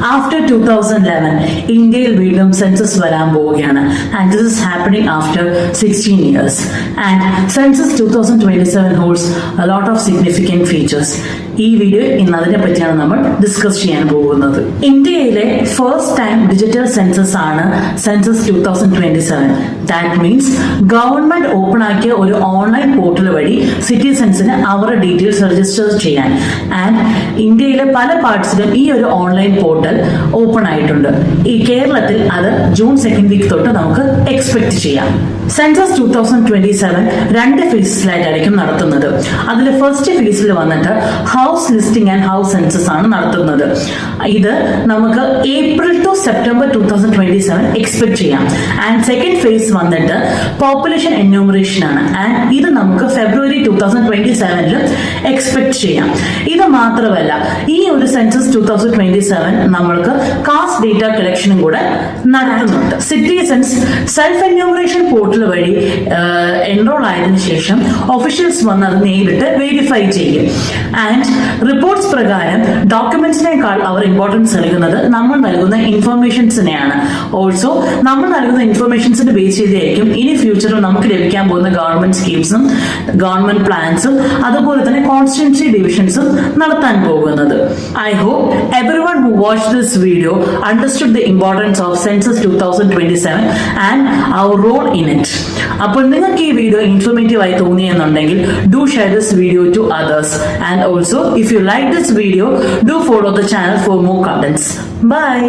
After 2011, ഇന്ത്യയിൽ വീണ്ടും census വരാൻ പോവുകയാണ്. And this is happening after 16 years. And census 2027 holds a lot of significant features. ഈ video ഇന്ന് അതിനെ പറ്റിയാണ് നമ്മൾ ഡിസ്കസ് ചെയ്യാൻ പോകുന്നത്. ഇന്ത്യയിലെ ഫസ്റ്റ് ടൈം ഡിജിറ്റൽ സെൻസസ് ആണ് census 2027. That means government open ആക്കിയ ഒരു ഓൺലൈൻ പോർട്ടൽ വഴി സിറ്റിസൺസിന് അവരുടെ ഡീറ്റെയിൽസ് രജിസ്റ്റർ ചെയ്യാൻ. ആൻഡ് ഇന്ത്യയിലെ പല പാർട്സിലും ഈ ഒരു ഓൺലൈൻ പോർട്ടൽ ഓപ്പൺ ആയിട്ടുണ്ട്. ഈ കേരളത്തിൽ അത് ജൂൺ 2nd വീക്ക് തൊട്ട് നമുക്ക് എക്സ്പെക്ട് ചെയ്യാം. സെൻസസ് 2027 രണ്ട് ഫേസിലായിട്ടായിരിക്കും നടത്തുന്നത്. അതിൽ ഫസ്റ്റ് ഫേസിൽ വന്നിട്ട് house listing and house census ആണ് നടത്തുന്നത്. ഇത് നമുക്ക് ഏപ്രിൽ ടു സെപ്റ്റംബർ 2027 എക്സ്പെക്ട് ചെയ്യാം. ആൻഡ് സെക്കൻഡ് ഫേസ് വന്നിട്ട് പോപ്പുലേഷൻ എന്യൂമറേഷൻ ആണ്. ആൻഡ് ഇത് നമുക്ക് ഫെബ്രുവരി 2027 എക്സ്പെക്ട് ചെയ്യാം. ഇത് മാത്രമല്ല, ഈ ഒരു സെൻസസ് 2027 നമ്മൾക്ക് കാസ്റ്റ് ഡേറ്റ കളക്ഷനും കൂടെ നടത്തുന്നുണ്ട്. സിറ്റിസൺസ് സെൽഫ് എന്യൂമറേഷൻ പോർട്ടൽ വഴി എൻറോൾ ആയതിനു ശേഷം ഒഫീഷ്യൽസ് വന്ന് അത് നേരിട്ട് വെരിഫൈ ചെയ്യും. ആൻഡ് റിപ്പോർട്ട്സ് പ്രകാരം ഡോക്യുമെന്റ്സിനേക്കാൾ അവർ ഇമ്പോർട്ടൻസ് നൽകുന്നത് നമ്മൾ നൽകുന്ന ഇൻഫർമേഷൻസിനെയാണ്. ഓൾസോ നമ്മൾ നൽകുന്ന ഇൻഫർമേഷൻസിന് ബേസ് ചെയ്തായിരിക്കും ഇനി ഫ്യൂച്ചറിൽ നമുക്ക് ലഭിക്കാൻ പോകുന്ന ഗവൺമെന്റ് സ്കീംസും ഗവൺമെന്റ് പ്ലാൻസും അതുപോലെ തന്നെ കോൺസ്റ്റിറ്റ്യുവൻസി ഡിവിഷൻസും നടത്താൻ പോകുന്നത്. I hope everyone who watched this video understood the importance of census 2027 and our role in it. അപ്പോൾ നിങ്ങൾക്ക് ഈ വീഡിയോ ഇൻഫോർമേറ്റീവ് ആയി തോന്നിയെന്നുണ്ടെങ്കിൽ do share this video to others, and also if you like this video, do follow the channel for more contents. Bye.